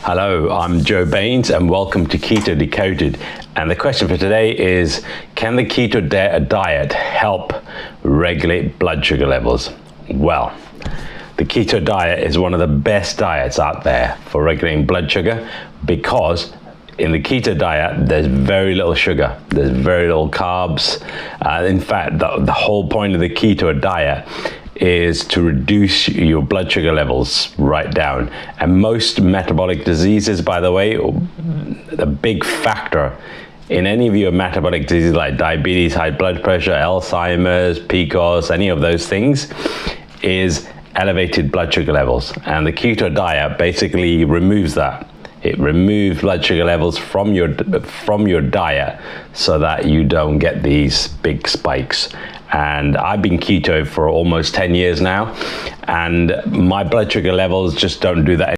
Hello, I'm Joe Baines and welcome to Keto Decoded. And the question for today is, can the keto diet help regulate blood sugar levels? Well, the keto diet is one of the best diets out there for regulating blood sugar because in the keto diet, there's very little sugar, there's very little carbs. In fact, the whole point of the keto diet is to reduce your blood sugar levels right down. And most metabolic diseases, by the way, the big factor in any of your metabolic diseases like diabetes, high blood pressure, Alzheimer's, PCOS, any of those things, is elevated blood sugar levels. And the keto diet basically removes that. It removes blood sugar levels from your diet so that you don't get these big spikes. And I've been keto for almost 10 years now, and my blood sugar levels just don't do that